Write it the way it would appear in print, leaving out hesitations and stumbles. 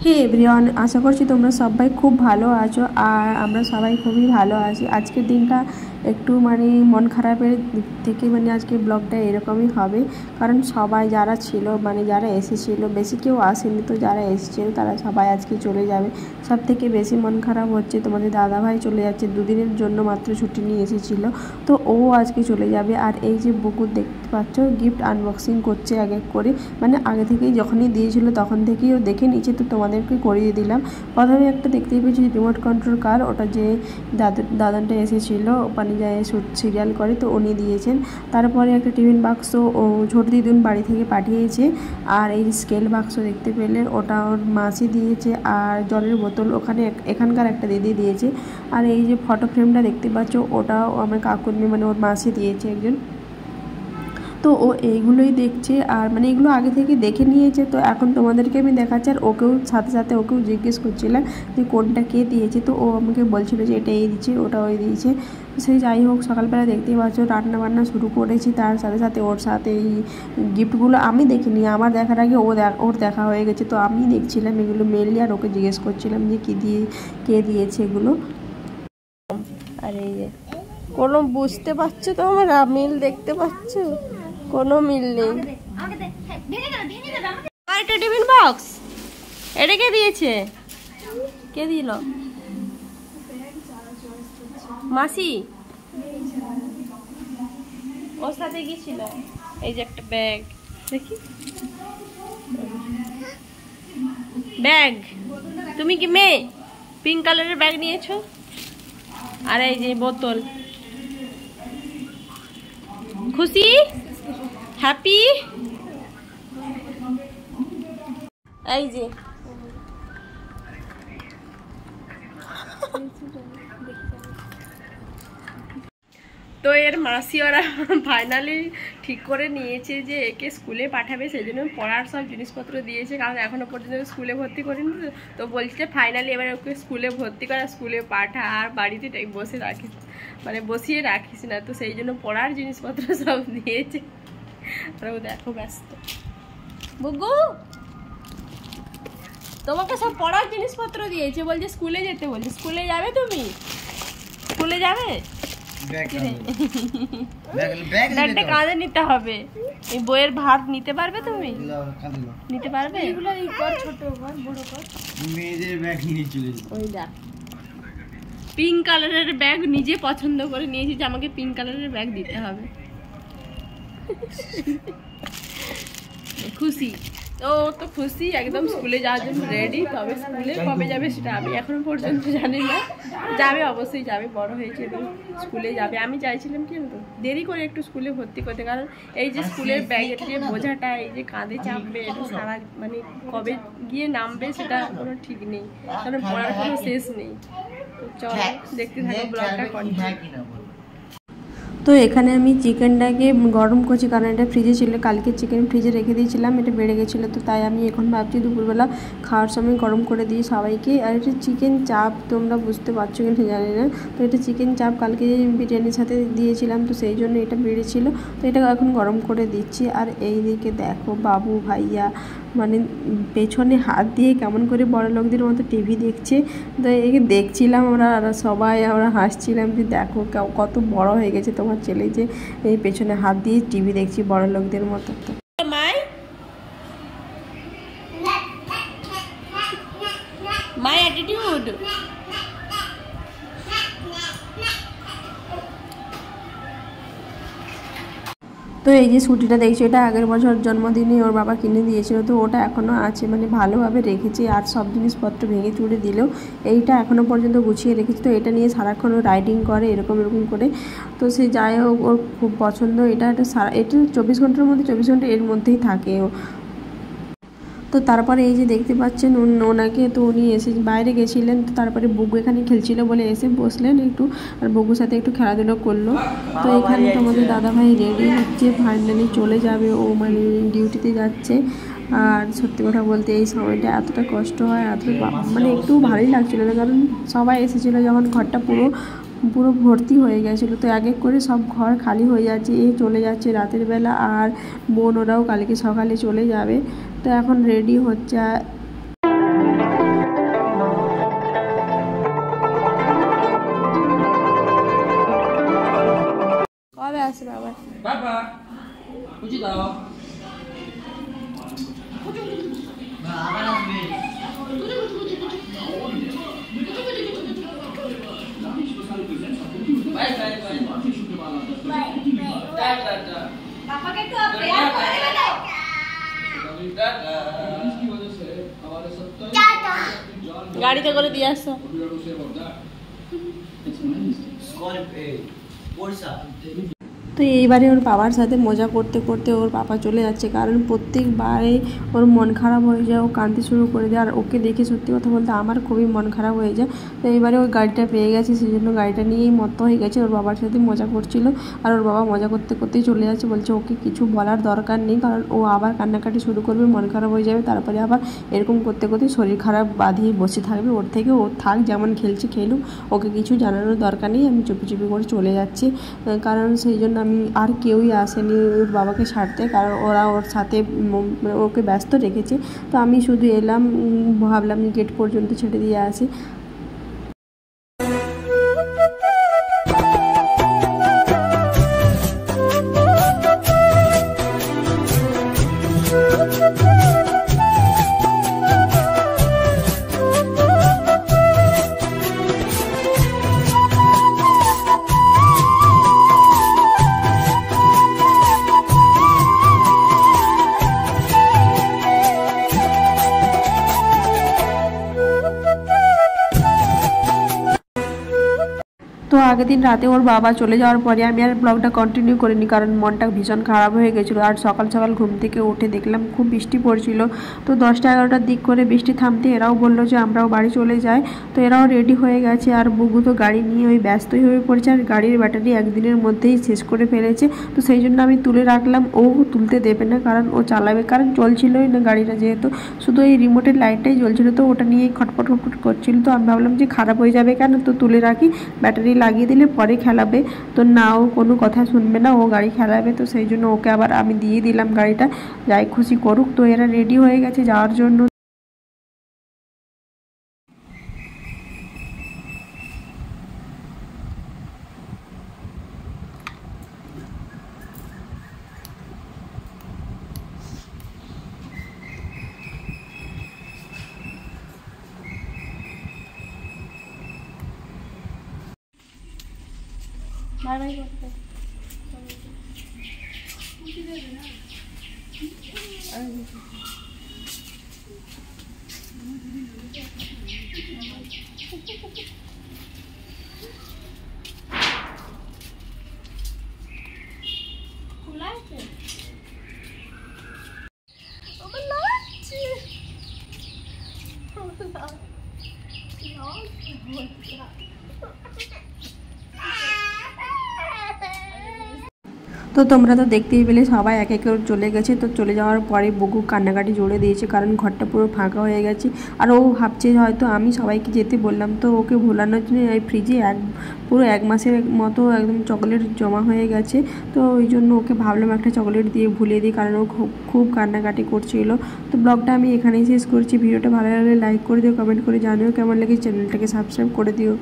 হে everyone, আশা করছি তোমরা সবাই খুব ভালো আছো। আর আমরা সবাই খুবই ভালো আছি। আজকের দিনটা একটু মন খারাপের দিক থেকে আজকে ব্লগটা এরকমই হবে, কারণ সবাই যারা ছিল যারা এসেছিল, বেশি কেউ আসেনি, তো যারা এসেছিল তারা সবাই আজকে চলে যাবে। সব থেকে বেশি মন খারাপ হচ্ছে তোমাদের দাদাভাই চলে যাচ্ছে, দুদিনের জন্য মাত্র ছুটি নিয়ে এসেছিল, তো ও আজকে চলে যাবে। আর এই যে বকুর দেখতে পাচ্ছ গিফট আনবক্সিং করছে এক এক করে, আগে থেকেই যখনই দিয়েছিল তখন থেকেই ও দেখে নিয়েছে, তো তোমাদেরকে করিয়ে দিলাম। প্রথমে একটা দেখতেই পেয়েছি রিমোট কন্ট্রোল কার, ওটা যে দাদানটা এসেছিলো যায় সিরিয়াল করে, তো উনি দিয়েছেন। তারপরে একটা টিফিন বাক্স ও ছোট দিদুন বাড়ি থেকে পাঠিয়েছে। আর এই স্কেল বাক্স দেখতে পেলে ওটা ওর মাসি দিয়েছে। আর জলের বোতল এখানকার একটা দিদি দিয়েছে। আর এই যে ফটো ফ্রেমটা দেখতে পাচ্ছ ওটাও আমার কাকুর ওর মাসি দিয়েছে একজন। তো ও এইগুলোই দেখছে, আর এগুলো আগে থেকে দেখে নিয়েছে, তো এখন তোমাদেরকে আমি দেখাচ্ছি। আর ওকেও সাথে সাথে ওকেও জিজ্ঞেস করছিলাম যে কোনটা কে দিয়েছে, তো ও আমাকে বলছিল যে এটা এই দিয়েছে, ওটা ওই দিয়েছে। সেই যাই হোক, সকালবেলা দেখতেই পাচ্ছ রান্না বান্না শুরু করেছি, তার সাথে সাথে ওর সাথে এই গিফটগুলো আমি দেখিনি, আমার দেখার আগে ওর দেখা হয়ে গেছে, তো আমি দেখছিলাম এগুলো মেনলি, আর ওকে জিজ্ঞেস করছিলাম যে কে দিয়েছে এগুলো। আর এই যে কোনো বুঝতে পারছো তোমরা, মিল দেখতে পাচ্ছ? কোনো মিল নেই। এটা টিফিন বক্স, এটা কে দিয়েছে? কে দিল? মাসি ওর সাথে গিয়েছিল। এই যে একটা ব্যাগ, দেখি ব্যাগ, তুমি কি মেয়ে? পিঙ্ক কালারের ব্যাগ নিয়েছো। আর এই যে বোতল, খুশি, হ্যাপি। এই যে তো এর মাসি ওরা ফাইনালি ঠিক করে নিয়েছে যে একে স্কুলে পাঠাবে, সেই জন্য পড়ার সব জিনিসপত্র দিয়েছে, কারণ এখনো পর্যন্ত স্কুলে ভর্তি করিনি। তো বলছে ফাইনালি এবার ওকে স্কুলে ভর্তি করা, স্কুলে পাঠা, আর বাড়িতে বসে রাখিস বসিয়ে রাখিস না, তো সেই জন্য পড়ার জিনিসপত্র সব দিয়েছে। আর ও দেখো ব্যস্ত। বুগু তোমাকে সব পড়ার জিনিসপত্র দিয়েছে, বলছে স্কুলে যেতে, বলছে স্কুলে যাবে, তুমি স্কুলে যাবে? ব্যাগটা কাঁধে নিতে হবে, এই বইয়ের ভার নিতে পারবে তুমি? নিতে পারবে? ওই দেখ পিঙ্ক কালারের ব্যাগ নিজে পছন্দ করে নিয়েছি যে আমাকে পিঙ্ক কালারের ব্যাগ দিতে হবে। খুশি তো খুশি একদম, স্কুলে যাওয়ার জন্য রেডি। তবে স্কুলে কবে যাবে সেটা আমি এখনো পর্যন্ত জানি না, যাবে অবশ্যই যাবে, বড় হয়েছে এবং স্কুলে যাবে। আমি চাইছিলাম কিন্তু দেরি করে একটু স্কুলে ভর্তি করতে, কারণ এই যে স্কুলের ব্যাগের যে বোঝাটা এই যে কাঁধে চাপবে, এটা সারা কবে গিয়ে নামবে সেটা কোনো ঠিক নেই, কারণ পড়ার কোনো শেষ নেই। তো চলো দেখতে থাকো ব্লগটা কন্টিনিউ। তো এখানে আমি চিকেনটাকে গরম করছি, কারণ এটা ফ্রিজে ছিল, কালকে চিকেন ফ্রিজে রেখে দিয়েছিলাম, এটা বেড়ে গেছিলো, তো তাই আমি এখন ভাবছি দুপুরবেলা খাওয়ার সময় গরম করে দিই সবাইকে। আর এটা চিকেন চাপ, তোমরা বুঝতে পারছো কিনা জানি না, তো এটা চিকেন চাপ কালকে বিরিয়ানির সাথে দিয়েছিলাম, তো সেই জন্য এটা বেড়েছিল, তো এটা এখন গরম করে দিচ্ছি। আর এই দিকে দেখো বাবু ভাইয়া পেছনে হাত দিয়ে কেমন করে বড় লোকদের মতো টিভি দেখছে, তো একে দেখছিলাম আমরা, আর সবাই আমরা হাসছিলাম যে দেখো কত বড় হয়ে গেছে তোমার ছেলে, যে এই পেছনে হাত দিয়ে টিভি দেখছি বড় লোকদের মতো। মাই অ্যাটিটিউড। তো এই যে স্কুটিটা দেখছি, এটা আগের বছর জন্মদিনে ওর বাবা কিনে দিয়েছিল, তো ওটা এখনও আছে, ভালোভাবে রেখেছি। আর সব জিনিসপত্র ভেঙে চুড়ে দিলেও এইটা এখনও পর্যন্ত গুছিয়ে রেখেছি, তো এটা নিয়ে সারাক্ষণ ও রাইডিং করে এরকম করে। তো সে যাই হোক, ওর খুব পছন্দ এটা। এটা 24 ঘন্টার মধ্যে 24 ঘন্টা এর মধ্যেই থাকে ও। তো তারপরে এই যে দেখতে পাচ্ছেন ওনাকে, তো উনি এসে বাইরে গেছিলেন, তো তারপরে বুগু এখানে খেলছিল বলে এসে বসলেন একটু, আর বুগুর সাথে একটু খেলাধুলো করলো। তো এখানে তো আমাদের দাদাভাই রেডি হচ্ছে, ফাইনালি চলে যাবে, ও ডিউটিতে যাচ্ছে। আর সত্যি কথা বলতে এই সময়টা এতটা কষ্ট হয়, এতটা একটু ভালোই লাগছিলো না, কারণ সবাই এসেছিলো যখন ঘরটা পুরো ভর্তি হয়ে গেছিলো, তো এক এক করে সব ঘর খালি হয়ে যাচ্ছে, এ চলে যাচ্ছে রাতের বেলা, আর বোন ওরাও কালকে সকালে চলে যাবে। তো এখন রেডি হচ্ছে। আসে বাবা। বাবা বুঝি দাও আবার আসবে। Bye bye bye bye tata tata पापा के तो आप प्यार करेंगे ना टाटा গাড়িতে করে দিয়ে আসো তো এইবারে ওর বাবার সাথে মজা করতে করতে ওর পাপা চলে যাচ্ছে, কারণ প্রত্যেকবারে ওর মন খারাপ হয়ে যায়, ও কাঁদতে শুরু করে দেয়। আর ওকে দেখে সত্যি কথা বলতে আমার খুবই মন খারাপ হয়ে যায়। তো এইবারে ওই গাড়িটা পেয়ে গেছে, সেই জন্য গাড়িটা নিয়েই মত্ত হয়ে গেছে, ওর বাবার সাথে মজা করছিল। আর ওর বাবা মজা করতে করতেই চলে যাচ্ছে, বলছে ওকে কিছু বলার দরকার নেই, কারণ ও আবার কান্নাকাটি শুরু করবে, মন খারাপ হয়ে যাবে, তারপরে আবার এরকম করতে করতে শরীর খারাপ বাঁধিয়ে বসে থাকবে। ওর থেকে ও থাক, যেমন খেলছে খেলুক, ওকে কিছু জানানোর দরকার নেই। আমি চুপি চুপি করে চলে যাচ্ছি, কারণ সেই জন্য আমি আর কেউই আসেনি ওর বাবাকে ছাড়তে, কারণ ওরা ওর সাথে ওকে ব্যস্ত রেখেছে। তো আমি শুধু এলাম, ভাবলাম গেট পর্যন্ত ছেড়ে দিয়ে আসি। তো আগের দিন রাতে ওর বাবা চলে যাওয়ার পরে আমি আর ব্লগটা কন্টিনিউ করিনি, কারণ মনটা ভীষণ খারাপ হয়ে গেছিলো। আর সকাল সকাল ঘুম থেকে উঠে দেখলাম খুব বৃষ্টি পড়ছিল। তো 10টা-11টার দিক করে বৃষ্টি থামতে এরাও বললো যে আমরাও বাড়ি চলে যাই। তো এরাও রেডি হয়ে গেছে, আর বুগু তো গাড়ি নিয়ে ওই ব্যস্তই হয়ে পড়েছে, আর গাড়ির ব্যাটারি একদিনের মধ্যেই শেষ করে ফেলেছে। তো সেই জন্য আমি তুলে রাখলাম, ও তুলতে দেবে না, কারণ ও চালাবে, কারণ চলছিলই না গাড়িটা, যেহেতু শুধু এই রিমোটের লাইটটাই জ্বলছিল, তো ওটা নিয়েই খটপট খটপট করছিল। তো আমি ভাবলাম যে খারাপ হয়ে যাবে কেন, তো তুলে রাখি, ব্যাটারি লাগিয়ে দিলে পরে খেলাবে। তো না, ও কোনো কথা শুনবে না, ও গাড়ি খেলাবে। তো সেই জন্য ওকে আবার আমি দিয়ে দিলাম গাড়িটা, যাই খুশি করুক। তো এরা রেডি হয়ে গেছে যাওয়ার জন্য। বাই বাই করতে খোলা আছে। তো তোমরা তো দেখতেই পেলে সবাই এক এক করে চলে গেছে। তো চলে যাওয়ার পরে বুগু কান্নাকাটি জোরে দিয়েছে, কারণ ঘরটা পুরো ফাঁকা হয়ে গেছে। আর ও ভাবছে হয়তো আমি সবাইকে যেতে বললাম, তো ওকে ভোলানোর জন্য এই ফ্রিজে পুরো 1 মাসের মতো একদম চকলেট জমা হয়ে গেছে। তো ওই জন্য ওকে ভাবলাম একটা চকলেট দিয়ে ভুলিয়ে দিই, কারণ ও খুব কান্নাকাটি করছিল। তো ব্লগটা আমি এখানেই শেষ করছি। ভিডিওটা ভালো লাগলে লাইক করে দিও, কমেন্ট করে জানিও কেমন লাগে, চ্যানেলটাকে সাবস্ক্রাইব করে দিও।